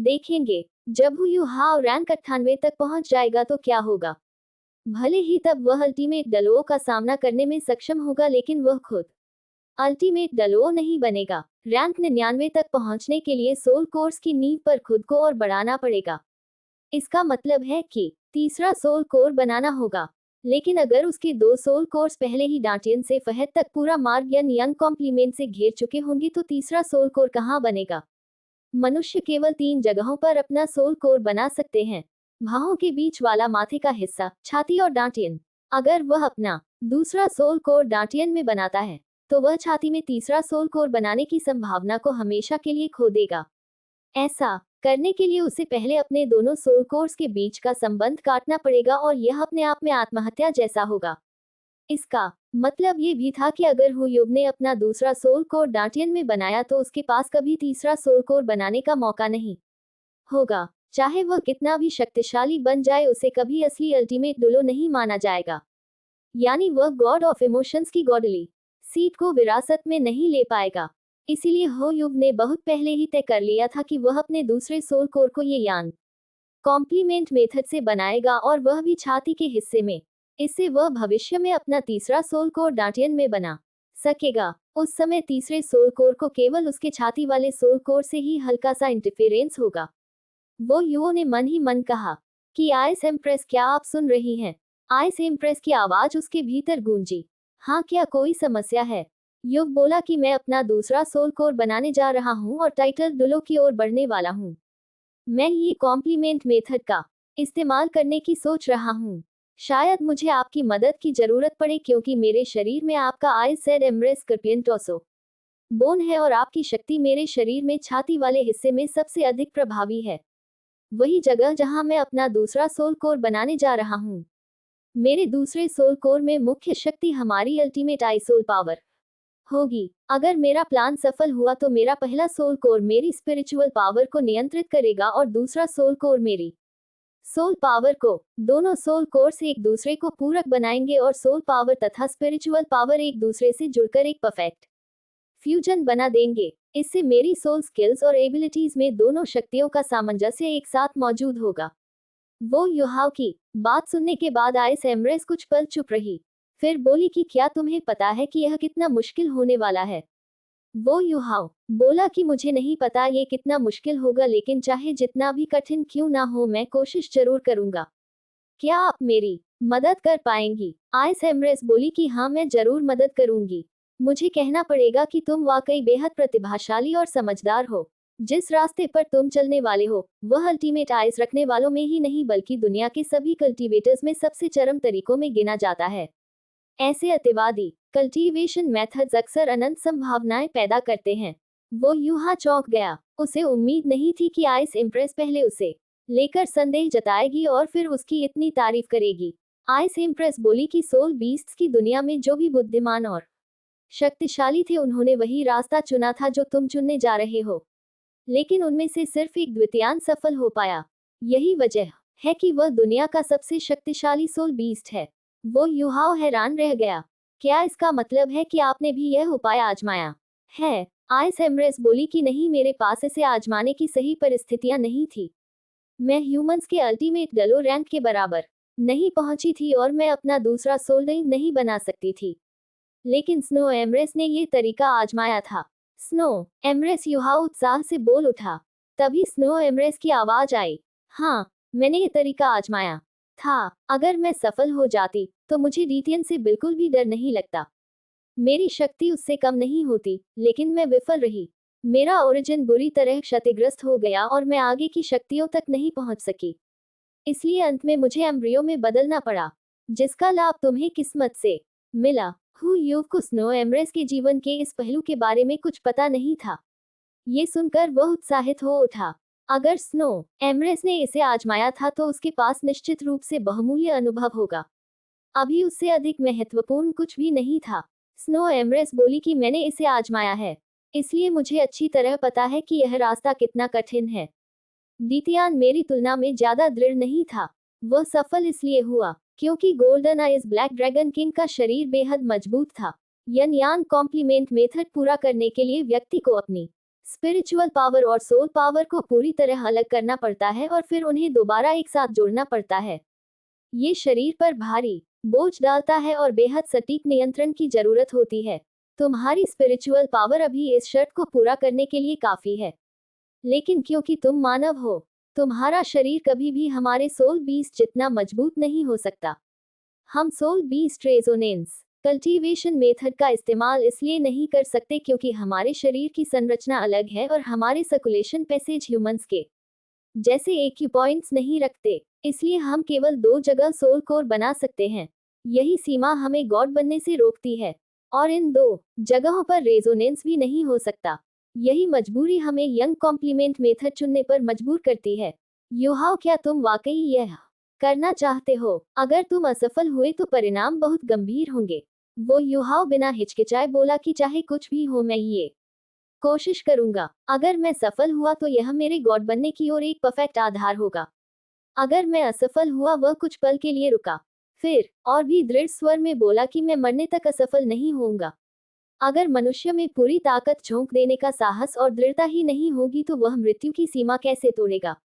देखेंगे। जब who you how rank 98 तक पहुंच जाएगा तो क्या होगा। भले ही तब वह अल्टीमेट डलुओ का सामना करने में सक्षम होगा, लेकिन वह खुद अल्टीमेट डलुओ नहीं बनेगा। रैंक 99 तक पहुंचने के लिए सोल कोर्स की नींव पर खुद को और बढ़ाना पड़ेगा। इसका मतलब है कि तीसरा सोल कोर बनाना होगा। लेकिन अगर उसके 2 सोल कोर्स पहले ही डांटियन से फहद तक पूरा मार्ग या यंग कॉम्प्लीमेंट से घेर चुके होंगे तो तीसरा सोल कोर कहां बनेगा। मनुष्य केवल 3 जगहों पर अपना सोल कोर बना सकते हैं। बाहों के बीच वाला माथे का हिस्सा, छाती और डांटियन। अगर वह अपना दूसरा सोल कोर डांटियन में बनाता है तो वह छाती में तीसरा सोल कोर बनाने की संभावना को हमेशा के लिए खो देगा। ऐसा करने के लिए उसे पहले अपने दोनों सोल कोर्स के बीच का संबंध काटना पड़ेगा और यह अपने आप में आत्महत्या जैसा होगा। इसका मतलब ये भी था कि अगर हुयुब ने अपना दूसरा सोल कोर डांटियन में बनाया तो उसके पास कभी तीसरा सोल कोर बनाने का मौका नहीं होगा। चाहे वह कितना भी शक्तिशाली बन जाए, उसे कभी असली अल्टीमेट डुलो नहीं माना जाएगा। यानी वह गॉड ऑफ इमोशंस की गॉडली सीट को विरासत में नहीं ले पाएगा। इसीलिए हुयुब ने बहुत पहले ही तय कर लिया था कि वह अपने दूसरे सोल कोर को ये यान कॉम्प्लीमेंट मेथड से बनाएगा, और वह भी छाती के हिस्से में। इससे वह भविष्य में अपना तीसरा सोल कोर डांटियन में बना सकेगा। उस समय तीसरे सोल कोर को केवल उसके छाती वाले सोल कोर से ही हल्का सा इंटरफेरेंस होगा। वो युओ ने मन ही मन कहा कि आइस एम्प्रेस, क्या आप सुन रही हैं। आइस एम्प्रेस की आवाज उसके भीतर गूंजी। हाँ, क्या कोई समस्या है। युग बोला कि मैं अपना दूसरा सोल कोर बनाने जा रहा हूँ और टाइटल डुलो की ओर बढ़ने वाला हूँ। मैं ये कॉम्प्लीमेंट मेथड का इस्तेमाल करने की सोच रहा हूँ। शायद मुझे आपकी मदद की जरूरत पड़े, क्योंकि मेरे शरीर में आपका ice jade empress scorpion torso bone है और आपकी शक्ति मेरे शरीर में छाती वाले हिस्से में सबसे अधिक प्रभावी है। वही जगह जहां मैं अपना दूसरा सोल कोर बनाने जा रहा हूं। मेरे दूसरे सोल कोर में मुख्य शक्ति हमारी अल्टीमेट आई सोल पावर होगी। अगर मेरा प्लान सफल हुआ तो मेरा पहला सोल कोर मेरी स्पिरिचुअल पावर को नियंत्रित करेगा और दूसरा सोल कोर मेरी सोल पावर को। दोनों सोल कोर्स एक दूसरे को पूरक बनाएंगे और सोल पावर तथा स्पिरिचुअल पावर एक दूसरे से जुड़कर एक परफेक्ट फ्यूजन बना देंगे। इससे मेरी सोल स्किल्स और एबिलिटीज में दोनों शक्तियों का सामंजस्य एक साथ मौजूद होगा। वो युहाव की बात सुनने के बाद आइस एम्ब्रेस कुछ पल चुप रही। फिर बोली कि क्या तुम्हें पता है कि यह कितना मुश्किल होने वाला है। वो युहाव बोला कि मुझे नहीं पता ये कितना मुश्किल होगा, लेकिन चाहे जितना भी कठिन क्यों ना हो मैं कोशिश जरूर करूंगा। क्या आप मेरी मदद कर पाएंगी। आइस एम्ब्रेस बोली कि हाँ, मैं जरूर मदद करूंगी। मुझे कहना पड़ेगा कि तुम वाकई बेहद प्रतिभाशाली और समझदार हो। जिस रास्ते पर तुम चलने वाले हो वह अल्टीमेट आइस रखने वालों में ही नहीं बल्कि दुनिया के सभी कल्टीवेटर्स में सबसे चरम तरीकों में गिना जाता है। ऐसे अतिवादी कल्टीवेशन मेथड्स अक्सर अनंत संभावनाएं पैदा करते हैं। वो यूं चौंक गया। उसे उम्मीद नहीं थी कि आइस इम्प्रेस पहले उसे लेकर संदेह जताएगी और फिर उसकी इतनी तारीफ करेगी। आइस इम्प्रेस बोली कि सोल बीस्ट्स की दुनिया में जो भी बुद्धिमान और शक्तिशाली थे उन्होंने वही रास्ता चुना था जो तुम चुनने जा रहे हो, लेकिन उनमें से सिर्फ एक द्वितीयांश सफल हो पाया। यही वजह है कि वह दुनिया का सबसे शक्तिशाली सोल बीस्ट है। वो युहाव हैरान रह गया। क्या इसका मतलब है कि आपने भी यह उपाय आजमाया है। आइस एम्ब्रेस बोली कि नहीं, मेरे पास इसे आजमाने की सही परिस्थितियां नहीं थी। मैं ह्यूमंस के अल्टीमेट डलो रैंक के बराबर नहीं पहुंची थी और मैं अपना दूसरा सोल नहीं बना सकती थी। लेकिन स्नो एम्ब्रेस ने यह तरीका आजमाया था। स्नो एम्ब्रेस युहाव उत्साह से बोल उठा। तभी स्नो एम्ब्रेस की आवाज आई, हाँ, मैंने ये तरीका आजमाया था। अगर मैं सफल हो जाती तो मुझे डीटियन से बिल्कुल भी डर नहीं लगता। मेरी शक्ति उससे कम नहीं होती, लेकिन मैं विफल रही। मेरा ओरिजिन बुरी तरह क्षतिग्रस्त हो गया और मैं आगे की शक्तियों तक नहीं पहुंच सकी। इसलिए अंत में मुझे एम्ब्रियो में बदलना पड़ा, जिसका लाभ तुम्हें किस्मत से मिला। हुयुव को स्नो एम्ब्रेस के जीवन के इस पहलू के बारे में कुछ पता नहीं था। ये सुनकर वह उत्साहित हो उठा। अगर स्नो एम्ब्रेस ने इसे आजमाया था तो उसके पास निश्चित रूप से बहुमूल्य अनुभव होगा। अभी उससे अधिक महत्वपूर्ण कुछ भी नहीं था। स्नो एम्ब्रेस बोली कि मैंने इसे आजमाया है, इसलिए मुझे अच्छी तरह पता है कि यह रास्ता कितना कठिन है। डीटियान मेरी तुलना में ज्यादा दृढ़ नहीं था। वह सफल इसलिए हुआ क्योंकि golden eyes black dragon king का शरीर बेहद मजबूत था। यन यान कॉम्प्लीमेंट मेथड पूरा करने के लिए व्यक्ति को अपनी स्पिरिचुअल पावर और सोल पावर को पूरी तरह अलग करना पड़ता है और फिर उन्हें दोबारा एक साथ जोड़ना पड़ता है। ये शरीर पर भारी बोझ डालता है और बेहद सटीक नियंत्रण की जरूरत होती है। तुम्हारी स्पिरिचुअल पावर अभी इस शर्त को पूरा करने के लिए काफी है, लेकिन क्योंकि तुम मानव हो, तुम्हारा शरीर कभी भी हमारे सोल बीस्ट जितना मजबूत नहीं हो सकता। हम soul beast resonance cultivation method का इस्तेमाल इसलिए नहीं कर सकते क्योंकि हमारे शरीर की संरचना अलग है और हमारे सर्कुलेशन पैसेज ह्यूमंस के जैसे एक्यूपॉइंट्स नहीं रखते। इसलिए हम केवल 2 जगह सोल कोर बना सकते हैं। यही सीमा हमें गॉड बनने से रोकती है, और इन 2 जगहों पर रेजोनेंस भी नहीं हो सकता। यही मजबूरी हमें यंग कॉम्प्लीमेंट मेथड चुनने पर मजबूर करती है। युहाओ, क्या तुम वाकई यह करना चाहते हो? अगर तुम असफल हुए तो परिणाम बहुत गंभीर होंगे। वो युहाओ बिना हिचकिचाए बोला कि चाहे कुछ भी हो मैं ये कोशिश करूंगा। अगर मैं सफल हुआ तो यह मेरे गॉड बनने की ओर एक परफेक्ट आधार होगा। अगर मैं असफल हुआ, वह कुछ पल के लिए रुका, फिर और भी दृढ़ स्वर में बोला कि मैं मरने तक असफल नहीं होऊंगा। अगर मनुष्य में पूरी ताकत झोंक देने का साहस और दृढ़ता ही नहीं होगी तो वह मृत्यु की सीमा कैसे तोड़ेगा?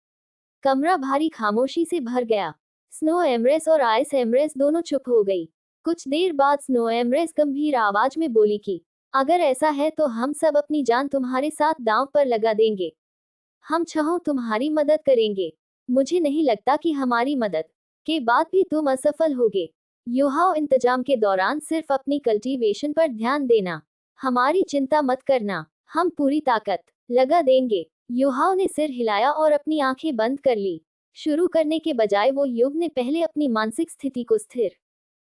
कमरा भारी खामोशी से भर गया। स्नो एमरेस और आइस एमरेस दोनों चुप हो गई। कुछ देर बाद स्नो एमरेस गंभीर आवाज में बोली कि अगर ऐसा है तो हम सब अपनी जान तुम्हारे साथ दांव पर लगा देंगे। हम चाहो तुम्हारी मदद करेंगे। मुझे नहीं लगता कि हमारी मदद के बाद भी तुम असफल होगे। युहाओ, इंतजाम के दौरान सिर्फ अपनी कल्टीवेशन पर ध्यान देना। हमारी चिंता मत करना, हम पूरी ताकत लगा देंगे। युहाओ ने सिर हिलाया और अपनी आंखें बंद कर ली। शुरू करने के बजाय वो युग ने पहले अपनी मानसिक स्थिति को स्थिर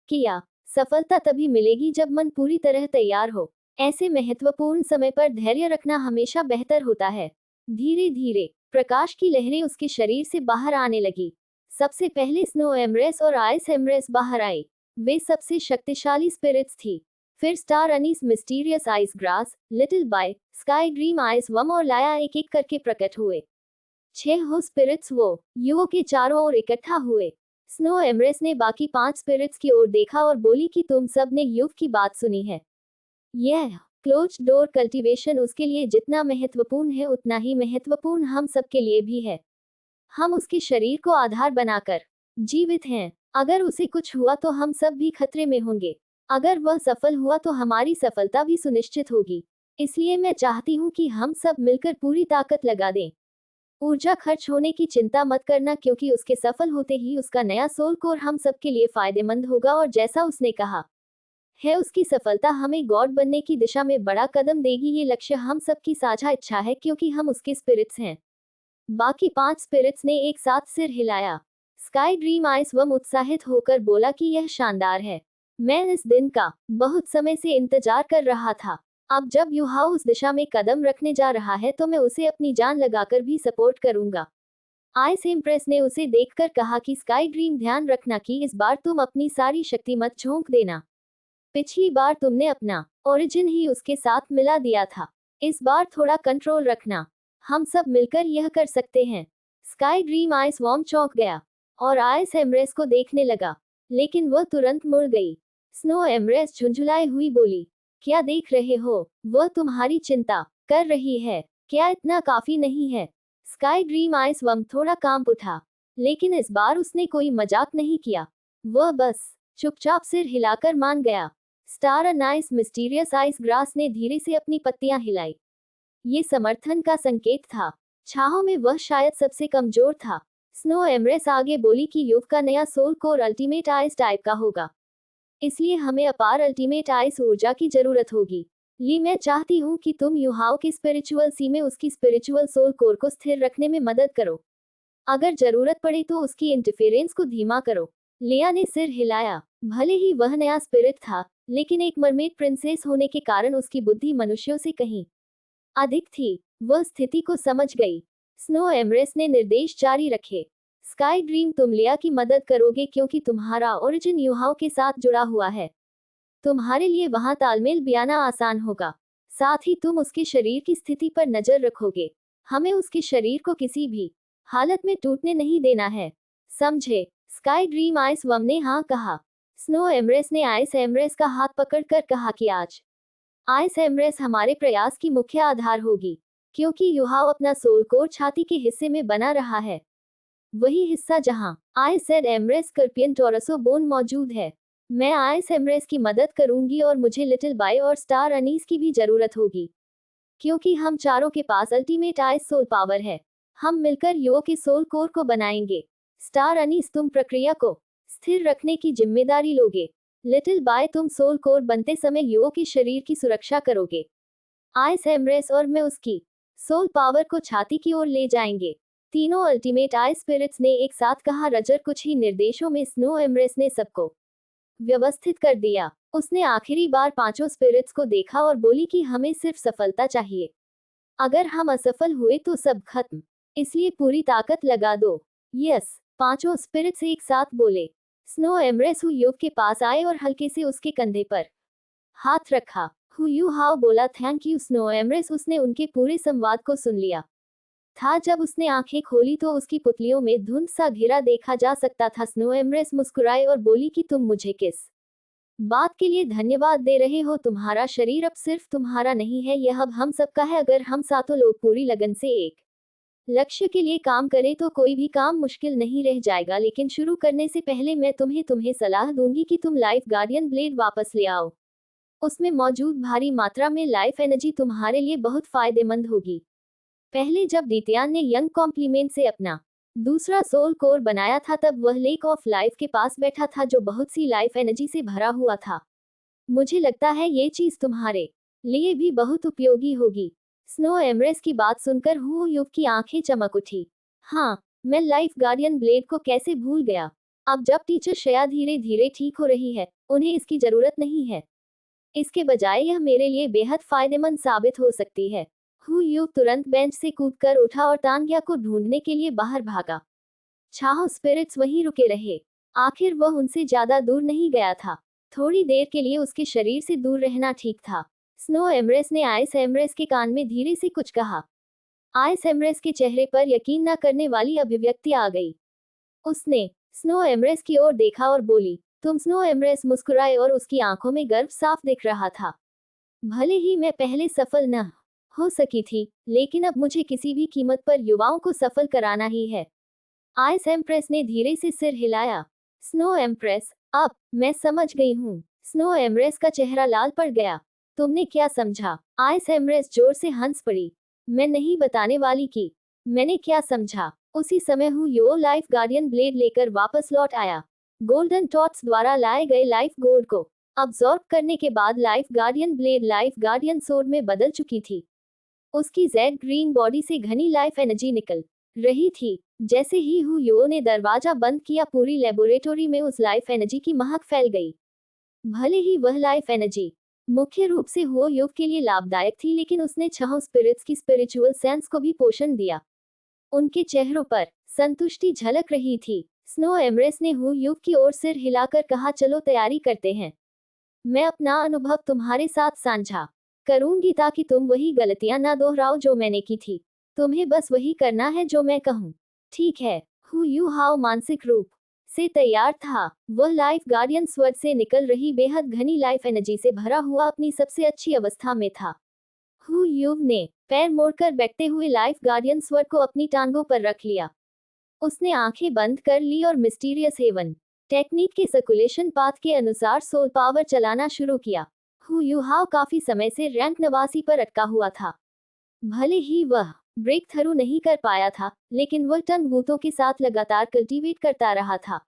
किया। सफलता तभी मिलेगी जब मन पूरी तरह तैयार हो। ऐसे महत्वपूर्ण समय पर धैर्य रखना हमेशा बेहतर होता है। धीरे धीरे प्रकाश की लहरें उसके शरीर से बाहर आने लगी। सबसे पहले स्नो एमरेस और आइस एमरेस बाहर आए। वे सबसे शक्तिशाली स्पिरिट्स थी। फिर star anise, mysterious ice grass, little by, sky dream ice वम और लाया एक एक करके प्रकट हुए। 6 हो स्पिरिट्स वो युवों के चारों ओर इकट्ठा हुए। स्नो एमरेस ने बाकी 5 स्पिरिट्स की ओर देखा और बोली कि तुम सब ने युव की बात सुनी है। यह क्लोज डोर कल्टीवेशन उसके लिए जितना महत्वपूर्ण है उतना ही महत्वपूर्ण हम सबके लिए भी है। हम उसके शरीर को आधार बनाकर जीवित हैं। अगर उसे कुछ हुआ तो हम सब भी खतरे में होंगे। अगर वह सफल हुआ तो हमारी सफलता भी सुनिश्चित होगी। इसलिए मैं चाहती हूँ कि हम सब मिलकर पूरी ताकत लगा दें। ऊर्जा खर्च होने की चिंता मत करना क्योंकि उसके सफल होते ही उसका नया सोल कोर हम सबके लिए फायदेमंद होगा और जैसा उसने कहा है, उसकी सफलता हमें गॉड बनने की दिशा में बड़ा कदम देगी। ये लक्ष्य हम सबकी साझा इच्छा है क्योंकि हम उसके स्पिरिट्स हैं। बाकी 5 स्पिरिट्स ने एक साथ सिर हिलाया। स्काई ड्रीम आइस वम उत्साहित होकर बोला कि यह शानदार है। मैं इस दिन का बहुत समय से इंतजार कर रहा था। अब जब युहाओ उस दिशा में कदम रखने जा रहा है तो मैं उसे अपनी जान लगाकर भी सपोर्ट करूंगा। आइस इम्प्रेस ने उसे देखकर कहा कि स्काई ड्रीम, ध्यान रखना कि इस बार तुम अपनी सारी शक्ति मत झोंक देना। पिछली बार तुमने अपना ओरिजिन ही उसके साथ मिला दिया था। इस बार थोड़ा कंट्रोल रखना। हम सब मिलकर यह कर सकते हैं। स्काई ड्रीम आइस वॉर्म चौंक गया और आइस एमरेस को देखने लगा, लेकिन वह तुरंत मुड़ गई। स्नो एमरेस झुंझुलाए हुई बोली, क्या देख रहे हो? वह तुम्हारी चिंता कर रही है। क्या इतना काफी नहीं है? स्काई ड्रीम आइस वम थोड़ा कांप उठा, लेकिन इस बार उसने कोई मजाक नहीं किया। वह बस चुपचाप सिर हिलाकर मान गया। Star nice, mysterious ice grass ने धीरे से अपनी पत्तियां हिलाई। ये समर्थन का संकेत था। छाहों में वह शायद सबसे कमजोर था। स्नो एमरेस आगे बोली कि युग का नया soul core ultimate ice type का होगा, इसलिए हमें अपार अल्टीमेट आइस ऊर्जा की जरूरत होगी। ली, मैं चाहती हूँ कि तुम युहाओ के स्पिरिचुअल सी में उसकी स्पिरिचुअल सोल कोर को स्थिर रखने में मदद करो। अगर जरूरत पड़े तो उसकी इंटरफेरेंस को धीमा करो। लिया ने सिर हिलाया। भले ही वह नया स्पिरिट था, लेकिन एक मरमेड प्रिंसेस होने के कारण उसकी बुद्धि मनुष्यों से कहीं अधिक थी। वह स्थिति को समझ गई। स्नो एमरेस ने निर्देश जारी रखे। स्काई ड्रीम, तुम लिया की मदद करोगे क्योंकि तुम्हारा ओरिजिन युहाओ के साथ जुड़ा हुआ है। तुम्हारे लिए वहां तालमेल बयाना आसान होगा। साथ ही तुम उसके शरीर की स्थिति पर नजर रखोगे। हमें उसके शरीर को किसी भी हालत में टूटने नहीं देना है, समझे? स्काई ड्रीम आइस वम ने हाँ कहा। स्नो एमरेस ने आइस एमरेस का हाथ पकड़कर कहा कि आज आइस एमरेस हमारे प्रयास की मुख्य आधार होगी। क्योंकि युहाव अपना सोल कोर छाती के हिस्से में बना रहा है, वही हिस्सा जहां आईसेड एमरेस स्कॉर्पियन टोरसो बोन मौजूद है। मैं आइस एमरेस की मदद करूंगी और मुझे लिटिल बाय और स्टार अनीस की भी जरूरत होगी, क्योंकि हम चारों के पास अल्टीमेट आइस सोल पावर है। हम मिलकर यो के सोल कोर को बनाएंगे। स्टार अनीस, तुम प्रक्रिया को स्थिर रखने की जिम्मेदारी लोगे। लिटिल बाय, तुम सोल कोर बनते समय यो के शरीर की सुरक्षा करोगे। आइस एमरेस और मैं उसकी सोल पावर को छाती की ओर ले जाएंगे। तीनों अल्टीमेट आइस स्पिरिट्स ने एक साथ कहा। रजर कुछ ही निर्देशों में स्नो एमरेस ने सबको व्यवस्थित कर दिया। उसने आखिरी बार पांचों स्पिरिट्स को देखा और बोली कि हमें सिर्फ सफलता चाहिए। अगर हम असफल हुए तो सब खत्म, इसलिए पूरी ताकत लगा दो। यस, पांचों स्पिरिट्स एक साथ बोले। स्नो एमरेस हुयूव के पास आए और हल्के से उसके कंधे पर हाथ रखा। हुयू हाव बोला, थैंक यू स्नो एमरेस। उसने उनके पूरे संवाद को सुन लिया था। जब उसने आंखें खोली तो उसकी पुतलियों में धुंध सा घिरा देखा जा सकता था। स्नो एमरेस मुस्कुराए और बोली कि तुम मुझे किस बात के लिए धन्यवाद दे रहे हो? तुम्हारा शरीर अब सिर्फ तुम्हारा नहीं है, यह अब हम सबका है। अगर हम सातों लोग पूरी लगन से एक लक्ष्य के लिए काम करें तो कोई भी काम मुश्किल नहीं रह जाएगा। लेकिन शुरू करने से पहले मैं तुम्हें सलाह दूंगी कि तुम लाइफ गार्डियन ब्लेड वापस ले आओ। उसमें मौजूद भारी मात्रा में लाइफ एनर्जी तुम्हारे लिए बहुत फायदेमंद होगी। पहले जब दित्यान ने यंग कॉम्प्लीमेंट से अपना दूसरा सोल कोर बनाया था तब वह लेक ऑफ लाइफ के पास बैठा था जो बहुत सी लाइफ एनर्जी से भरा हुआ था। मुझे लगता है ये चीज तुम्हारे लिए भी बहुत उपयोगी होगी। स्नो एमरेस की बात सुनकर हुयूव की आंखें चमक उठी। हाँ, मैं लाइफ गार्डियन ब्लेड को कैसे भूल गया। अब जब टीचर श्रेया धीरे धीरे ठीक हो रही है, उन्हें इसकी जरूरत नहीं है। इसके बजाय यह मेरे लिए बेहद फायदेमंद साबित हो सकती है। हुयूव तुरंत बेंच से कूदकर उठा और तांग्या को ढूंढने के लिए बाहर भागा। छाहो स्पिरिट्स वहीं रुके रहे। आखिर वह उनसे ज्यादा दूर नहीं गया था। थोड़ी देर के लिए उसके शरीर से दूर रहना ठीक था। स्नो एमरेस ने आइस एमरेस के कान में धीरे से कुछ कहा। आइस एमरेस के चेहरे पर यकीन न करने वाली अभिव्यक्ति आ गई। उसने स्नो एमरेस की ओर देखा और बोली, तुम? स्नो एमरेस मुस्कुराए और उसकी आंखों में गर्व साफ दिख रहा था। भले ही मैं पहले सफल न हो सकी थी, लेकिन अब मुझे किसी भी कीमत पर युवाओं को सफल कराना ही है। आइस एम्प्रेस ने धीरे से सिर हिलाया। स्नो एम्प्रेस, अब मैं समझ गई हूँ। स्नो एम्प्रेस का चेहरा लाल पड़ गया। तुमने क्या समझा? आइस एम्प्रेस जोर से हंस पड़ी। मैं नहीं बताने वाली कि मैंने क्या समझा। उसी समय हुयो लाइफ गार्डियन ब्लेड लेकर वापस लौट आया। गोल्डन टॉट्स द्वारा लाए गए लाइफ गोल्ड को अब्सॉर्ब करने के बाद life guardian blade life guardian sword में बदल चुकी थी। उसकी जेड ग्रीन बॉडी से घनी लाइफ एनर्जी निकल रही थी। जैसे ही हुयो ने दरवाजा बंद किया, पूरी लेबोरेटरी में उस लाइफ एनर्जी की महक फैल गई। भले ही वह लाइफ एनर्जी मुख्य रूप से हुयो के लिए लाभदायक थी, लेकिन उसने छह स्पिरिट्स की स्पिरिचुअल सेंस को भी पोषण दिया। उनके चेहरों पर संतुष्टि झलक रही थी। स्नो एमरेस ने हुयो की ओर सिर हिलाकर कहा, चलो तैयारी करते हैं। मैं अपना अनुभव तुम्हारे साथ साझा करूंगी ताकि तुम वही गलतियां ना दोहराओ जो मैंने की थी। तुम्हें बस वही करना है जो मैं कहूँ, ठीक है? हुयू हाव मानसिक रूप से तैयार था। वह लाइफ गार्डियन स्वर से निकल रही बेहद घनी लाइफ एनर्जी से भरा हुआ अपनी सबसे अच्छी अवस्था में था। हुयू ने पैर मोड़कर बैठते हुए लाइफ गार्डियन स्वर को अपनी टांगों पर रख लिया। उसने आंखें बंद कर ली और मिस्टीरियस हेवन टेक्निक के सर्कुलेशन पाथ के अनुसार सोल पावर चलाना शुरू किया। हुयू हाव काफी समय से रैंक 89 पर अटका हुआ था। भले ही वह ब्रेक थ्रू नहीं कर पाया था, लेकिन वह टन बूतों के साथ लगातार कल्टीवेट करता रहा था।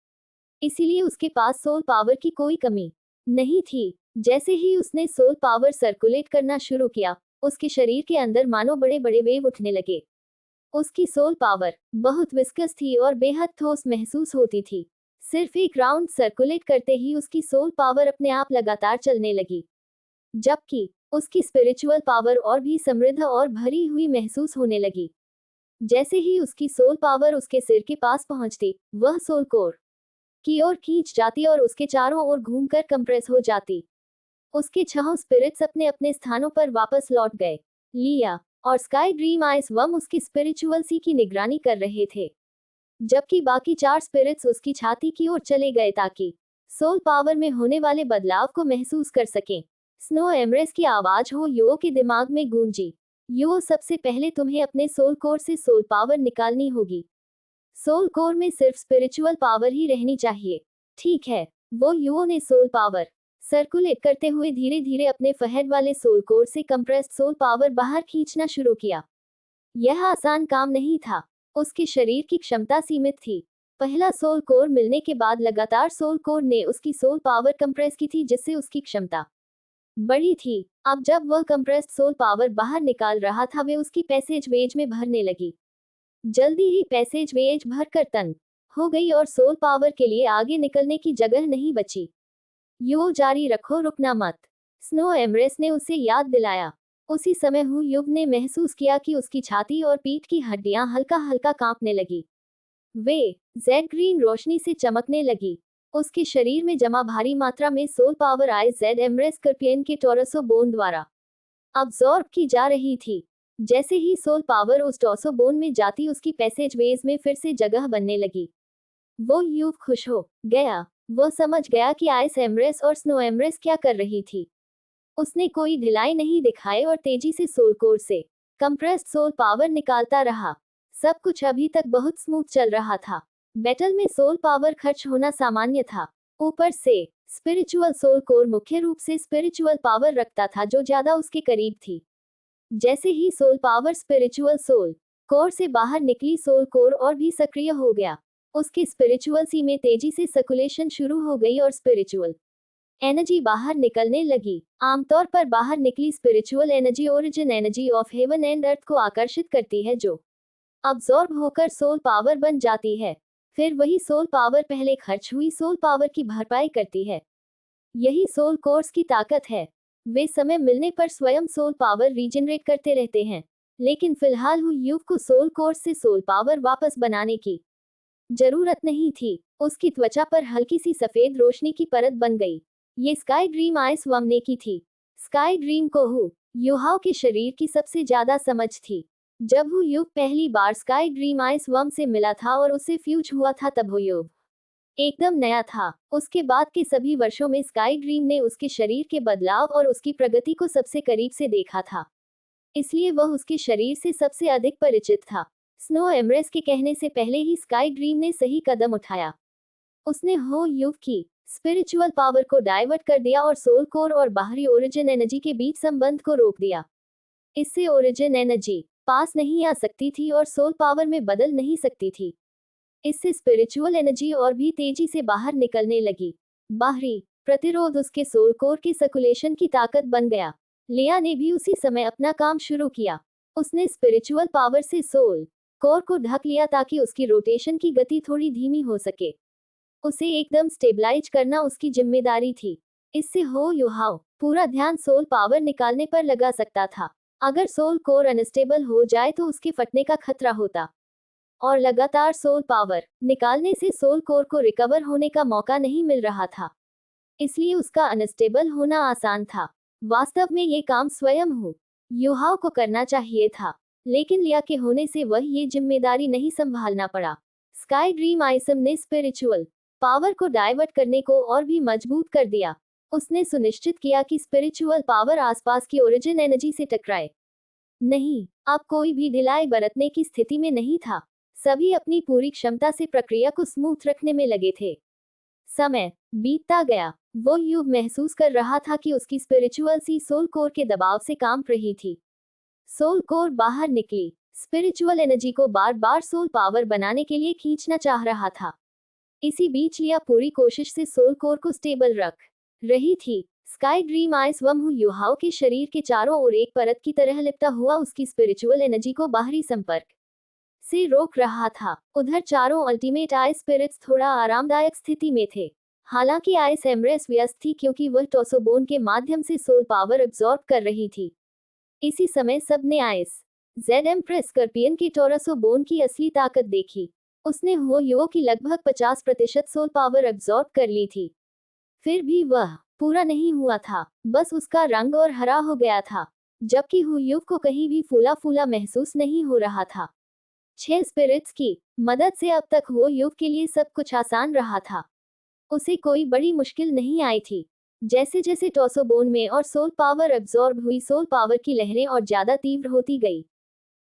इसीलिए उसके पास सोल पावर की कोई कमी नहीं थी। जैसे ही उसने सोल पावर सर्कुलेट करना शुरू किया, उसके शरीर के अंदर मानो बड़े बड़े वेव उठने लगे। उसकी सोल पावर बहुत विस्कस थी और बेहद ठोस महसूस होती थी। सिर्फ एक राउंड सर्कुलेट करते ही उसकी सोल पावर अपने आप लगातार चलने लगी, जबकि उसकी स्पिरिचुअल पावर और भी समृद्ध और भरी हुई महसूस होने लगी। जैसे ही उसकी सोल पावर उसके सिर के पास पहुंचती, वह सोल कोर की ओर खींच जाती और उसके चारों ओर घूमकर कंप्रेस हो जाती। उसके छह स्पिरिट्स अपने अपने स्थानों पर वापस लौट गए। लिया और स्काई ड्रीम आइस वम उसकी स्पिरिचुअल सी की निगरानी कर रहे थे, जबकि बाकी चार स्पिरिट्स उसकी छाती की ओर चले गए ताकि सोल पावर में होने वाले बदलाव को महसूस कर सकें। स्नो एमरेस की आवाज हुयो के दिमाग में गूंजी। यो सबसे पहले तुम्हें अपने सोल कोर से सोल पावर निकालनी होगी। सोल कोर में सिर्फ स्पिरिचुअल पावर ही रहनी चाहिए। ठीक है। वो युओ ने सोल पावर सर्कुलेट करते हुए धीरे धीरे अपने फहद वाले सोल कोर से कंप्रेस्ड सोल पावर बाहर खींचना शुरू किया। यह आसान काम नहीं था। उसके शरीर की क्षमता सीमित थी। पहला सोल कोर मिलने के बाद लगातार सोल कोर ने उसकी सोल पावर कंप्रेस की थी, जिससे उसकी क्षमता बढ़ी थी। अब जब वह कंप्रेस्ड सोल पावर बाहर निकाल रहा था, वे उसकी पैसेज वेज में भरने लगी। जल्दी ही पैसेज वेज भरकर तंग हो गई और सोल पावर के लिए आगे निकलने की जगह नहीं बची। यो जारी रखो, रुकना मत, स्नो एमरेस ने उसे याद दिलाया। उसी समय हु युग ने महसूस किया कि उसकी छाती और पीठ की हड्डियां हल्का हल्का कांपने लगी। वे जेड ग्रीन रोशनी से चमकने लगी। उसके शरीर में जमा भारी मात्रा में soul power ice jade empress scorpion के टोरसो बोन द्वारा अब्सॉर्ब की जा रही थी। जैसे ही सोल पावर उस टोरसो बोन में जाती, उसकी पैसेज वेज में फिर से जगह बनने लगी। वो युग खुश हो गया। वो समझ गया कि आइस एमरेस और स्नो एमरेस क्या कर रही थी। उसने कोई ढिलाई नहीं दिखाई और तेजी से सोल कोर से कंप्रेस्ड सोल पावर निकालता रहा। सब कुछ अभी तक बहुत स्मूथ चल रहा था। बैटल में सोल पावर खर्च होना सामान्य था। ऊपर से स्पिरिचुअल सोल कोर मुख्य रूप से स्पिरिचुअल पावर रखता था जो ज्यादा उसके करीब थी। जैसे ही soul power spiritual soul core से बाहर निकली, सोल कोर और भी सक्रिय हो गया। उसके स्पिरिचुअल सी में तेजी से सर्कुलेशन शुरू हो गई और स्पिरिचुअल एनर्जी बाहर निकलने लगी। आमतौर पर बाहर निकली spiritual energy origin energy of heaven and earth को आकर्षित करती है, जो अब्सॉर्ब होकर सोल पावर बन जाती है। फिर वही सोल पावर पहले खर्च हुई सोल पावर की भरपाई करती है। यही सोल कोर्स की ताकत है। वे समय मिलने पर स्वयं सोल पावर रीजनरेट करते रहते हैं, लेकिन फिलहाल हु युग को सोल कोर्स से सोल पावर वापस बनाने की जरूरत नहीं थी। उसकी त्वचा पर हल्की सी सफेद रोशनी की परत बन गई। ये स्काई ड्रीम आइस वम ने की थी। स्काई ड्रीम को हु युहाओ के शरीर की सबसे ज्यादा समझ थी। जब हु युग पहली बार स्काई ड्रीम आइस वम से मिला था और उसे फ्यूज हुआ था, तब हु युग एकदम नया था। उसके बाद के सभी वर्षों में स्काई ड्रीम ने उसके शरीर के बदलाव और उसकी प्रगति को सबसे करीब से देखा था, इसलिए वह उसके शरीर से सबसे अधिक परिचित था। स्नो एमरेस के कहने से पहले ही स्काई ड्रीम ने सही कदम उठाया। उसने हो युग की स्पिरिचुअल पावर को डाइवर्ट कर दिया और सोल कोर और बाहरी ओरिजिन एनर्जी के बीच संबंध को रोक दिया। इससे ओरिजिन एनर्जी पास नहीं आ सकती थी और सोल पावर में बदल नहीं सकती थी। इससे स्पिरिचुअल एनर्जी और भी तेजी से बाहर निकलने लगी। बाहरी प्रतिरोध उसके सोल कोर की सर्कुलेशन की ताकत बन गया। लिया ने भी उसी समय अपना काम शुरू किया। उसने स्पिरिचुअल पावर से सोल कोर को ढक लिया ताकि उसकी रोटेशन की गति थोड़ी धीमी हो सके। उसे एकदम स्टेबलाइज करना उसकी जिम्मेदारी थी। इससे हो युहाओ पूरा ध्यान सोल पावर निकालने पर लगा सकता था। अगर सोल कोर अनस्टेबल हो जाए तो उसके फटने का खतरा होता, और लगातार सोल पावर निकालने से सोल कोर को रिकवर होने का मौका नहीं मिल रहा था, इसलिए उसका अनस्टेबल होना आसान था। वास्तव में ये काम स्वयं हो युहाओ को करना चाहिए था, लेकिन लिया के होने से वह ये जिम्मेदारी नहीं संभालना पड़ा। स्काई ड्रीम आइसम ने स्पिरिचुअल पावर को डाइवर्ट करने को और भी मजबूत कर दिया। उसने सुनिश्चित किया कि स्पिरिचुअल पावर आसपास की ओरिजिन एनर्जी से टकराए नहीं। अब कोई भी ढिलाई बरतने की स्थिति में नहीं था। सभी अपनी पूरी क्षमता से प्रक्रिया को स्मूथ रखने में लगे थे। समय बीतता गया। वो युग महसूस कर रहा था कि उसकी स्पिरिचुअल सी सोल कोर के दबाव से काम रही थी। सोल कोर बाहर निकली स्पिरिचुअल एनर्जी को बार बार सोल पावर बनाने के लिए खींचना चाह रहा था। इसी बीच लिया पूरी कोशिश से सोल कोर को स्टेबल रख रही थी। स्काई ड्रीम आइस वम हु युहाओ के शरीर के चारों ओर एक परत की तरह लिपटा हुआ उसकी स्पिरिचुअल एनर्जी को बाहरी संपर्क से रोक रहा था। उधर चारों अल्टीमेट आइस स्पिरिट्स थोड़ा आरामदायक स्थिति में थे। हालांकि आइस एमरेस व्यस्त थी क्योंकि वह टोसोबोन के माध्यम से सोल पावर एब्जॉर्ब कर रही थी। इसी समय सबने आइस जेड एम्प्रेस स्कॉर्पियन के टोरसोबोन की असली ताकत देखी। उसने हो यो की लगभग 50% सोल पावर एब्जॉर्ब कर ली थी। फिर भी वह पूरा नहीं हुआ था, बस उसका रंग और हरा हो गया था, जबकि हुयुग को कहीं भी फूला फूला महसूस नहीं हो रहा था। 6 स्पिरिट्स की मदद से अब तक हुयुग के लिए सब कुछ आसान रहा था। उसे कोई बड़ी मुश्किल नहीं आई थी। जैसे जैसे टॉसोबोन में और सोल पावर एब्जॉर्ब हुई, सोल पावर की लहरें और ज्यादा तीव्र होती गई।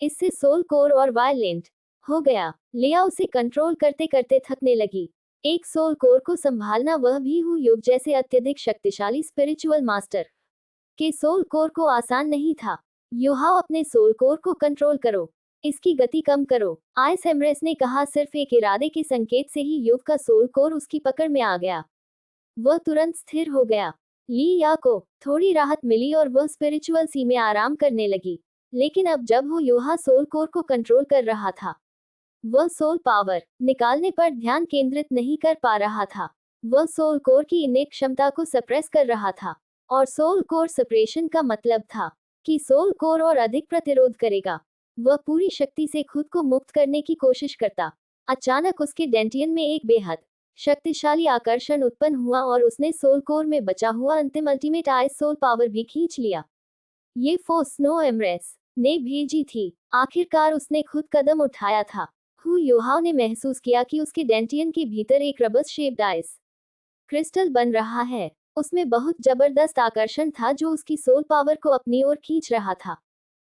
इससे सोल कोर और वायलेंट हो गया। लिया उसे कंट्रोल करते करते थकने लगी। एक सोल कोर को संभालना, वह भी हु युग जैसे अत्यधिक शक्तिशाली स्पिरिचुअल मास्टर के सोल कोर को आसान नहीं था। युहाओ, अपने सोल कोर को कंट्रोल करो, इसकी गति कम करो, आइस एमरेस ने कहा। सिर्फ एक इरादे के संकेत से ही युग का सोल कोर उसकी पकड़ में आ गया। वह तुरंत स्थिर हो गया। ली या को थोड़ी राहत मिली और वह स्पिरिचुअल सी में आराम करने लगी। लेकिन अब जब वो युहा सोल कोर को कंट्रोल कर रहा था, वह सोल पावर निकालने पर ध्यान केंद्रित नहीं कर पा रहा था। वह सोल कोर की इनेट क्षमता को सप्रेस कर रहा था। और सोल कोर सप्रेशन का मतलब था कि सोल कोर और अधिक प्रतिरोध करेगा। वह पूरी शक्ति से खुद को मुक्त करने की कोशिश करता। अचानक उसके डेंटियन में एक बेहद शक्तिशाली आकर्षण उत्पन्न हुआ और उसने सोल कोर में बचा हुआ अंतिम अल्टीमेट आइस सोल पावर भी खींच लिया। ये फोर्स स्नो एमरेस ने भेजी थी। आखिरकार उसने खुद कदम उठाया था। हु युहाओ ने महसूस किया कि उसके डेंटियन के भीतर एक रबस शेप्ड आइस क्रिस्टल बन रहा है। उसमें बहुत जबरदस्त आकर्षण था जो उसकी सोल पावर को अपनी ओर खींच रहा था।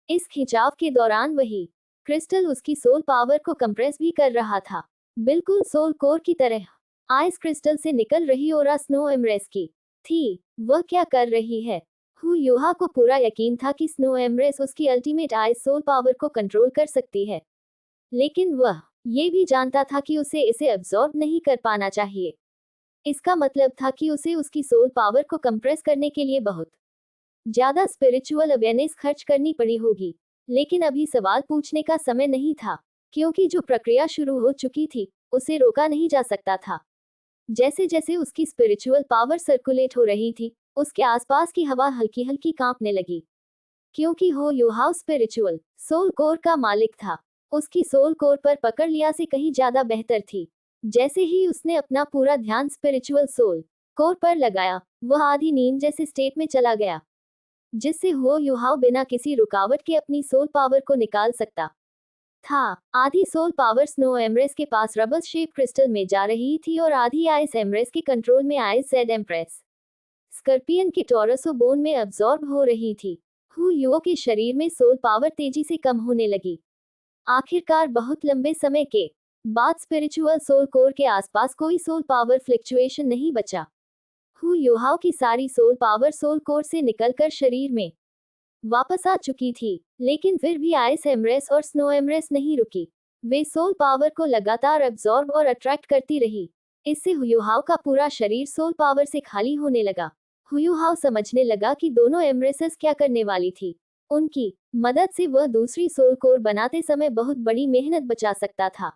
इस खिंचाव के दौरान वही क्रिस्टल उसकी सोल पावर को कंप्रेस भी कर रहा था, बिल्कुल सोल कोर की तरह। आइस क्रिस्टल से निकल रही ओरा स्नो एमरेस की थी। वह क्या कर रही है? हु युहा को पूरा यकीन था कि स्नो एमरेस उसकी अल्टीमेट आइस सोल पावर को कंट्रोल कर सकती है, लेकिन वह ये भी जानता था कि उसे इसे अब्सॉर्ब नहीं कर पाना चाहिए। इसका मतलब था कि उसे उसकी सोल पावर को कंप्रेस करने के लिए बहुत ज्यादा स्पिरिचुअल अवेयरनेस खर्च करनी पड़ी होगी। लेकिन अभी सवाल पूछने का समय नहीं था, क्योंकि जो प्रक्रिया शुरू हो चुकी थी उसे रोका नहीं जा सकता था। जैसे जैसे उसकी स्पिरिचुअल पावर सर्कुलेट हो रही थी, उसके आसपास की हवा हल्की हल्की कांपने लगी। क्योंकि हो युहाओ स्पिरिचुअल सोल कोर का मालिक था, उसकी सोल कोर पर पकड़ लिया से कहीं ज्यादा बेहतर थी। जैसे ही उसने अपना पूरा ध्यान स्पिरिचुअल सोल कोर पर लगाया, वह आधी नींद जैसे स्टेट में चला गया, जिससे हो युहाओ बिना किसी रुकावट के अपनी सोल पावर को निकाल सकता था। आधी सोल पावर स्नो एमरेस के पास रबल शेप क्रिस्टल में जा रही थी और आधी आइस एमरेस के कंट्रोल में आइस जेड एम्प्रेस स्कॉर्पियन के टॉरसो बोन में अब्सॉर्ब हो रही थी। हु युओ के शरीर में सोल पावर तेजी से कम होने लगी। आखिरकार बहुत लंबे समय के बाद स्पिरिचुअल सोल कोर के आसपास कोई सोल पावर फ्लक्चुएशन नहीं बचा। हु युहाओ की सारी सोल पावर सोल कोर से निकलकर शरीर में वापस आ चुकी थी, लेकिन फिर भी आइस एमरेस और स्नो एमरेस नहीं रुकी। वे सोल पावर को लगातार अब्सॉर्ब और अट्रैक्ट करती रही। इससे हुयुहाओ का पूरा शरीर सोल पावर से खाली होने लगा। हुयुहाओ समझने लगा कि दोनों एमरेसेस क्या करने वाली थी। उनकी मदद से वह दूसरी सोल कोर बनाते समय बहुत बड़ी मेहनत बचा सकता था।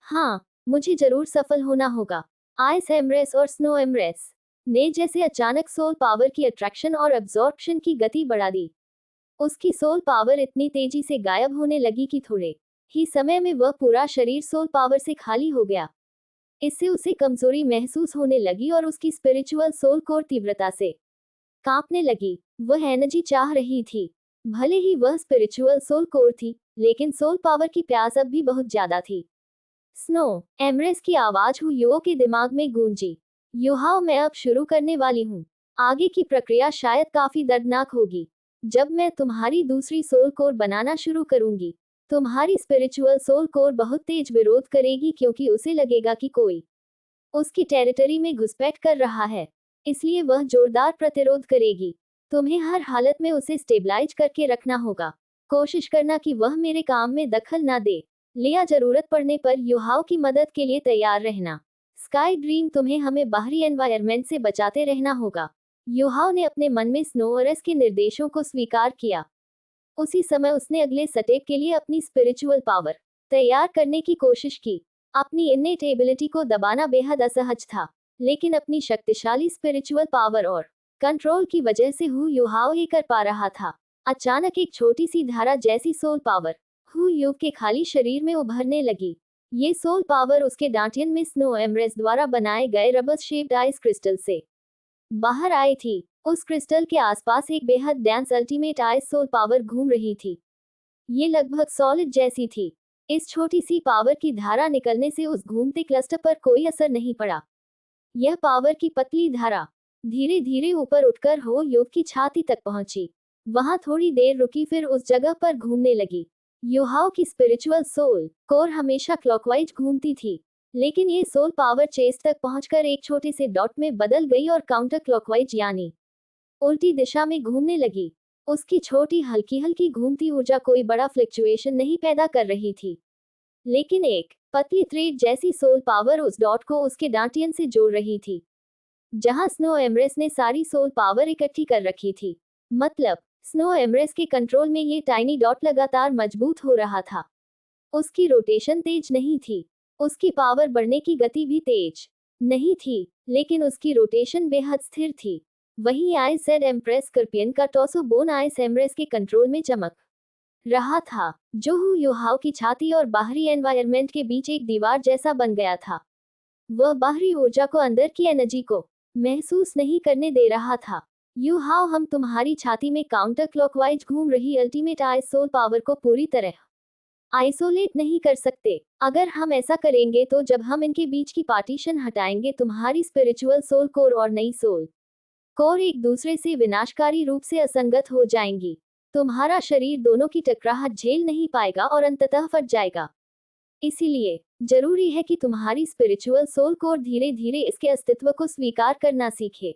हाँ, मुझे जरूर सफल होना होगा। आइस एमरेस और स्नो एमरेस ने जैसे अचानक सोल पावर की अट्रैक्शन और अब्सॉर्प्शन की गति बढ़ा दी। उसकी सोल पावर इतनी तेजी से गायब होने लगी कि थोड़े ही समय में वह पूरा शरीर सोल पावर से खाली हो गया। इससे उसे कमजोरी महसूस होने लगी और उसकी स्पिरिचुअल सोल कोर तीव्रता से कांपने लगी। वह एनर्जी चाह रही थी। भले ही वह स्पिरिचुअल सोल कोर थी, लेकिन सोल पावर की प्यास अब भी बहुत ज्यादा थी। स्नो एमरेस की आवाज हुयुओ के दिमाग में गूंजी। युहाओ, मैं अब शुरू करने वाली हूँ। आगे की प्रक्रिया शायद काफी दर्दनाक होगी। जब मैं तुम्हारी दूसरी सोल कोर बनाना शुरू करूंगी, तुम्हारी स्पिरिचुअल सोल कोर बहुत तेज विरोध करेगी, क्योंकि उसे लगेगा कि कोई उसकी टेरिटरी में घुसपैठ कर रहा है। इसलिए वह जोरदार प्रतिरोध करेगी। तुम्हें हर हालत में उसे स्टेबलाइज करके रखना होगा। कोशिश करना कि वह मेरे काम में दखल ना दे। लिया, जरूरत पड़ने पर युहाओ की मदद के लिए तैयार रहना। स्काई ड्रीम, तुम्हें हमें बाहरी एनवायरनमेंट से बचाते रहना होगा। युहाओ ने अपने मन में स्नोअरस के निर्देशों को स्वीकार किया। उसी समय उसने अगले स्टेप के लिए अपनी स्पिरिचुअल पावर तैयार करने की कोशिश की। अपनी इन्नेट एबिलिटी को दबाना बेहद असहज था, लेकिन अपनी शक्तिशाली स्पिरिचुअल पावर और कंट्रोल की वजह से हु युहाओ ये कर पा रहा था। अचानक एक छोटी सी धारा जैसी सोल पावर हु यू के खाली शरीर में उभरने लगी। ये सोल पावर उसके डांटियन में स्नो एमरेस द्वारा बनाए गए रबर शेप्ड आइस क्रिस्टल से बाहर आई थी। उस क्रिस्टल के आसपास एक बेहद dense ultimate ice soul power घूम रही थी। ये लगभग सॉलिड जैसी थी। इस छोटी सी पावर की धारा निकलने से उस घूमते क्लस्टर पर कोई असर नहीं पड़ा। यह पावर की पतली धारा धीरे धीरे ऊपर उठकर हो युव की छाती तक पहुंची। वहां थोड़ी देर रुकी, फिर उस जगह पर घूमने लगी। युहाओ की स्पिरिचुअल सोल कोर हमेशा क्लॉकवाइज घूमती थी, लेकिन ये सोल पावर चेस्ट तक पहुंचकर एक छोटे से डॉट में बदल गई और काउंटर क्लॉकवाइज यानी उल्टी दिशा में घूमने लगी। उसकी छोटी हल्की हल्की घूमती ऊर्जा कोई बड़ा फ्लक्चुएशन नहीं पैदा कर रही थी, लेकिन एक पतली थ्रेड जैसी सोल पावर उस डॉट को उसके डांटियन से जोड़ रही थी, जहां स्नो एमरेस ने सारी सोल पावर इकट्ठी कर रखी थी। मतलब स्नो एमरेस के कंट्रोल में ये टाइनी डॉट लगातार मजबूत हो रहा था। उसकी रोटेशन तेज नहीं थी, उसकी पावर बढ़ने की गति भी तेज नहीं थी, लेकिन उसकी रोटेशन बेहद स्थिर थी। वहीं आईसेड एम्प्रेस स्कॉर्पियन का टॉसो बोन आइस एम्ब्रेस के कंट्रोल में चमक रहा था, जो हु युहाओ की छाती और बाहरी एनवायरनमेंट के बीच एक दीवार जैसा बन गया था। वह बाहरी ऊर्जा को अंदर की एनर्जी को महसूस नहीं करने दे रहा था। युहाओ, हम तुम्हारी छाती में काउंटर क्लॉकवाइज घूम रही अल्टीमेट आइस सोल पावर को पूरी तरह आइसोलेट नहीं कर सकते। अगर हम ऐसा करेंगे तो जब हम इनके बीच की पार्टीशन हटाएंगे, तुम्हारी स्पिरिचुअल सोल कोर और नई सोल कोर एक दूसरे से विनाशकारी रूप से असंगत हो जाएंगी। तुम्हारा शरीर दोनों की टकराहट झेल नहीं पाएगा और अंततः फट जाएगा। इसीलिए जरूरी है कि तुम्हारी स्पिरिचुअल सोल कोर धीरे धीरे इसके अस्तित्व को स्वीकार करना सीखे।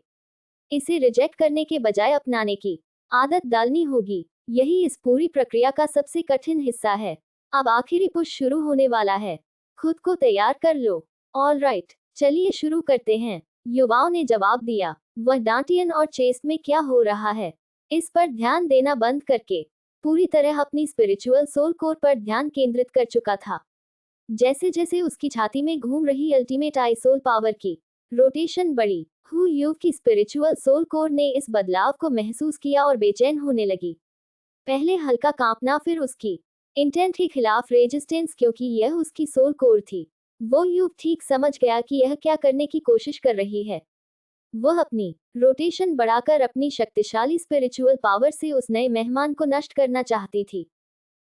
इसे रिजेक्ट करने के बजाय अपनाने की आदत डालनी होगी। यही इस पूरी प्रक्रिया का सबसे कठिन हिस्सा है। अब आखिरी पुश शुरू होने वाला है। खुद को तैयार कर लो। ऑल राइट, चलिए शुरू करते हैं, युवाओं ने जवाब दिया। वह डांटियन और चेस्ट में क्या हो रहा है, इस पर ध्यान देना बंद करके पूरी तरह अपनी स्पिरिचुअल सोल कोर पर ध्यान केंद्रित कर चुका था। जैसे जैसे उसकी छाती में घूम रही अल्टीमेट आई सोल पावर की रोटेशन बढ़ी, हु यू की स्पिरिचुअल सोल कोर ने इस बदलाव को महसूस किया और बेचैन होने लगी। पहले हल्का कांपना, फिर उसकी इंटेंट के खिलाफ रेजिस्टेंस, क्योंकि यह उसकी सोल कोर थी। वो युव ठीक समझ गया कि यह क्या करने की कोशिश कर रही है। वह अपनी रोटेशन बढ़ाकर अपनी शक्तिशाली स्पिरिचुअल पावर से उस नए मेहमान को नष्ट करना चाहती थी।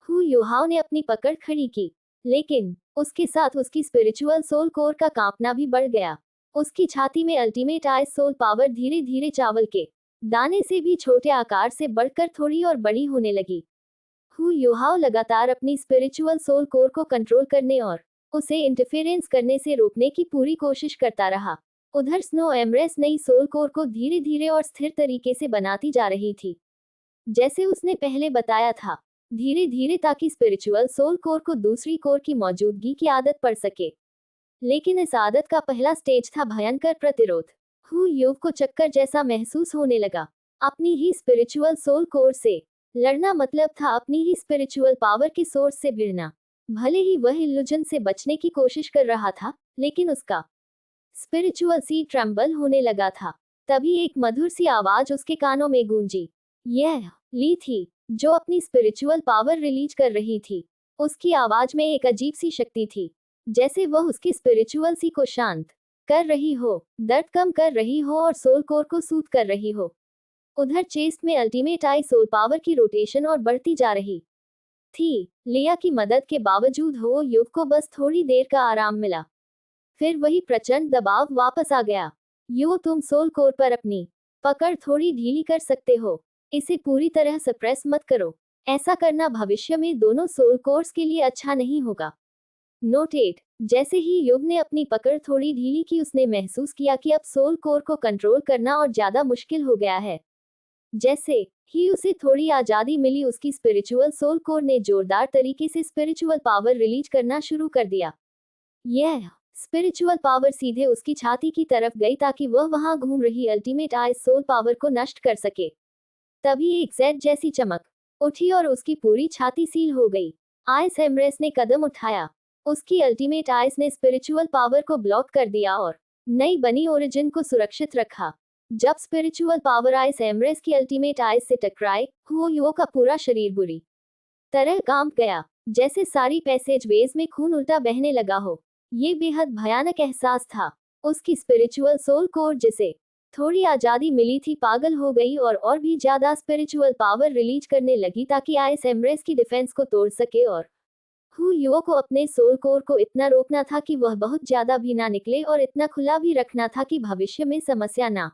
हु युहाओ ने अपनी पकड़ खड़ी की, लेकिन उसके साथ उसकी स्पिरिचुअल सोल कोर का कांपना भी बढ़ गया। उसकी छाती में अल्टीमेट आइस सोल पावर धीरे धीरे चावल के दाने से भी छोटे आकार से बढ़कर थोड़ी और बड़ी होने लगी। हु युहाओ लगातार अपनी स्पिरिचुअल सोल कोर को कंट्रोल करने और उसे इंटरफेरेंस करने से रोकने की पूरी कोशिश करता रहा। उधर स्नो एमरेस नई सोल कोर को धीरे धीरे और स्थिर तरीके से बनाती जा रही थी, जैसे उसने पहले बताया था, धीरे धीरे, ताकि स्पिरिचुअल सोल कोर को दूसरी कोर की मौजूदगी की आदत पड़ सके। लेकिन इस आदत का पहला स्टेज था भयंकर प्रतिरोध। हु युव को चक्कर जैसा महसूस होने लगा। अपनी ही स्पिरिचुअल सोल कोर से लड़ना मतलब था अपनी ही स्पिरिचुअल पावर के सोर्स से भिड़ना। भले ही वह इल्यूजन से बचने की कोशिश कर रहा था, लेकिन उसका स्पिरिचुअल सी ट्रम्बल होने लगा था। तभी एक मधुर सी आवाज उसके कानों में गूंजी। यह ली थी, जो अपनी स्पिरिचुअल पावर रिलीज कर रही थी। उसकी आवाज में एक अजीब सी शक्ति थी, जैसे वह उसकी स्पिरिचुअल सी को शांत कर रही हो, दर्द कम कर रही हो और सोल कोर को सूद कर रही हो। उधर चेस्ट में अल्टीमेट आई सोल पावर की रोटेशन और बढ़ती जा रही थी। लिया की मदद के बावजूद हो युव को बस थोड़ी देर का आराम मिला, फिर वही प्रचंड दबाव वापस आ गया। यो, तुम सोल कोर पर अपनी पकड़ थोड़ी ढीली कर सकते हो, इसे पूरी तरह सप्रेस मत करो। ऐसा करना भविष्य में दोनों सोल कोर्स के लिए अच्छा नहीं होगा। नोटेड, जैसे ही युव ने अपनी पकड़ थोड़ी ढीली की, उसने महसूस किया कि अब सोल कोर को कंट्रोल करना और ज्यादा मुश्किल हो गया है। जैसे ही उसे थोड़ी आजादी मिली, उसकी स्पिरिचुअल सोल कोर ने जोरदार तरीके से स्पिरिचुअल पावर रिलीज करना शुरू कर दिया। यह स्पिरिचुअल पावर सीधे उसकी छाती की तरफ गई, ताकि वह वहां घूम रही अल्टीमेट आइस सोल पावर को नष्ट कर सके। तभी एक जेड जैसी चमक उठी और उसकी पूरी छाती सील हो गई। आइस एम्ब्रेस ने कदम उठाया। उसकी अल्टीमेट आइस ने स्पिरिचुअल पावर को ब्लॉक कर दिया और नई बनी ओरिजिन को सुरक्षित रखा। जब स्पिरिचुअल पावर आइस एम्ब्रेस की अल्टीमेट आइस से टकराए, हु युओ का पूरा शरीर बुरी तरह कांप गया, जैसे सारी पैसेज वेज में खून उल्टा बहने लगा हो। ये बेहद भयानक एहसास था। उसकी स्पिरिचुअल सोल कोर, जिसे थोड़ी आजादी मिली थी, पागल हो गई और भी ज्यादा स्पिरिचुअल पावर रिलीज करने लगी, ताकि आइस एम्ब्रेस की डिफेंस को तोड़ सके। और हु युओ को अपने सोल कोर को इतना रोकना था कि वह बहुत ज्यादा भी ना निकले, और इतना खुला भी रखना था कि भविष्य में समस्या ना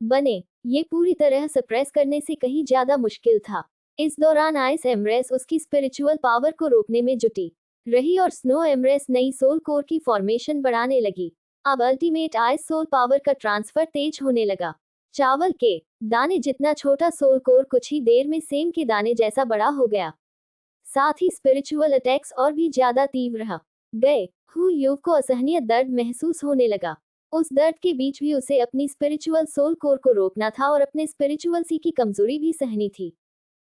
बने। ये पूरी तरह सप्रेस करने से कहीं ज्यादा मुश्किल था। इस दौरान आइस एमरेस उसकी स्पिरिचुअल पावर को रोकने में जुटी रही और स्नो एमरेस नई सोल कोर की फॉर्मेशन बढ़ाने लगी। अब अल्टीमेट आइस सोल पावर का ट्रांसफर तेज होने लगा। चावल के दाने जितना छोटा सोल कोर कुछ ही देर में सेम के दाने जैसा बड़ा हो गया। साथ ही स्पिरिचुअल अटैक्स और भी ज्यादा तीव्र हो गए। हु यू को असहनीय दर्द महसूस होने लगा। उस दर्द के बीच भी उसे अपनी स्पिरिचुअल सोल कोर को रोकना था और अपने स्पिरिचुअल सी की कमजोरी भी सहनी थी।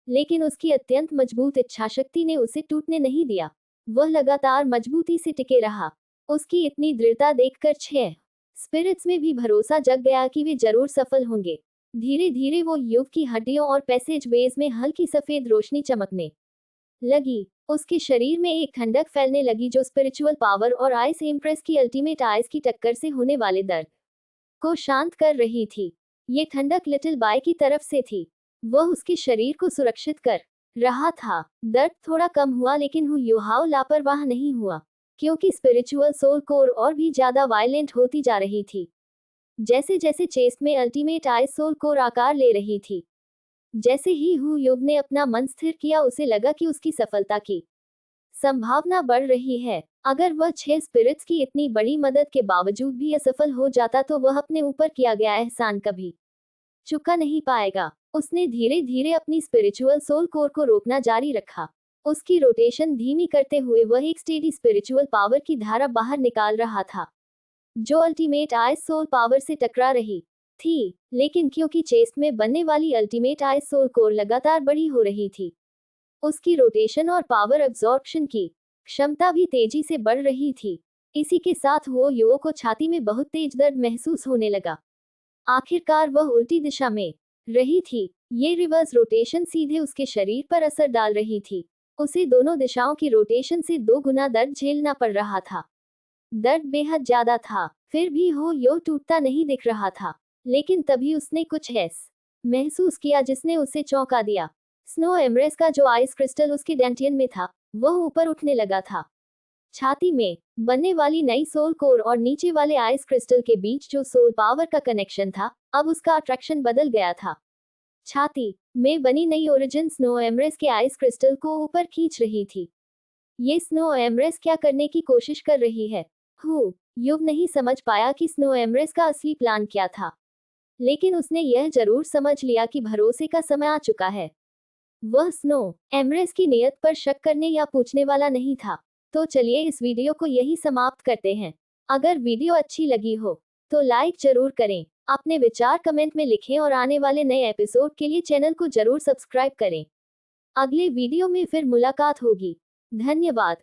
लेकिन उसकी अत्यंत मजबूत इच्छाशक्ति ने उसे टूटने नहीं दिया। वह लगातार मजबूती से टिके रहा। उसकी इतनी दृढ़ता देखकर 6 स्पिरिट्स में भी भरोसा जग गया कि वे जरूर सफल होंगे। धीरे धीरे वो युग की हड्डियों और पैसेज वेज में हल्की सफेद रोशनी चमकने लगी। उसके शरीर में एक ठंडक फैलने लगी जो स्पिरिचुअल पावर और आइस एम्प्रेस की अल्टीमेट आइस की टक्कर से होने वाले दर्द को शांत कर रही थी। ये ठंडक लिटिल बाय की तरफ से थी। वह उसके शरीर को सुरक्षित कर रहा था। दर्द थोड़ा कम हुआ लेकिन हु युहाओ लापरवाह नहीं हुआ, क्योंकि स्पिरिचुअल सोल कोर और भी ज्यादा वायलेंट होती जा रही थी। जैसे जैसे चेस्ट में अल्टीमेट आइस सोल कोर आकार ले रही थी, जैसे ही हु युग ने अपना मन स्थिर किया, उसे लगा कि उसकी सफलता की संभावना बढ़ रही है। अगर वह 6 स्पिरिट्स की इतनी बड़ी मदद के बावजूद भी असफल हो जाता तो वह अपने ऊपर किया गया एहसान कभी चुका नहीं पाएगा। उसने धीरे धीरे अपनी स्पिरिचुअल सोल कोर को रोकना जारी रखा। उसकी रोटेशन धीमी करते हुए वह एक स्टेडी स्पिरिचुअल पावर की धारा बाहर निकाल रहा था, जो अल्टीमेट आइस सोल पावर से टकरा रही थी। लेकिन क्योंकि चेस्ट में बनने वाली अल्टीमेट आइस सोल कोर लगातार बड़ी हो रही थी, उसकी रोटेशन और पावर एब्जॉर्प्शन की क्षमता भी तेजी से बढ़ रही थी। इसी के साथ वो युवक को छाती में बहुत तेज दर्द महसूस होने लगा। आखिरकार वह उल्टी दिशा में रही थी। ये रिवर्स रोटेशन सीधे उसके शरीर पर असर डाल रही थी। उसे दोनों दिशाओं की रोटेशन से 2 गुना दर्द झेलना पड़ रहा था। दर्द बेहद ज्यादा था, फिर भी हो यो टूटता नहीं दिख रहा था। लेकिन तभी उसने कुछ ऐसा महसूस किया जिसने उसे चौंका दिया। स्नो एमरेस का जो आइस क्रिस्टल उसके डेंटियन में था, वह ऊपर उठने लगा था। छाती में बनने वाली नई सोल कोर और नीचे वाले आइस क्रिस्टल के बीच जो सोल पावर का कनेक्शन था, अब उसका अट्रैक्शन बदल गया था। छाती में बनी नई ओरिजिन स्नो एमरेस के आइस क्रिस्टल को ऊपर खींच रही थी। ये स्नो एमरेस क्या करने की कोशिश कर रही है? हु युव नहीं समझ पाया कि स्नो एमरेस का असली प्लान क्या था, लेकिन उसने यह जरूर समझ लिया कि भरोसे का समय आ चुका है। वह स्नो एमरेस की नीयत पर शक करने या पूछने वाला नहीं था। तो चलिए इस वीडियो को यही समाप्त करते हैं। अगर वीडियो अच्छी लगी हो तो लाइक जरूर करें, अपने विचार कमेंट में लिखें और आने वाले नए एपिसोड के लिए चैनल को जरूर सब्सक्राइब करें। अगले वीडियो में फिर मुलाकात होगी। धन्यवाद।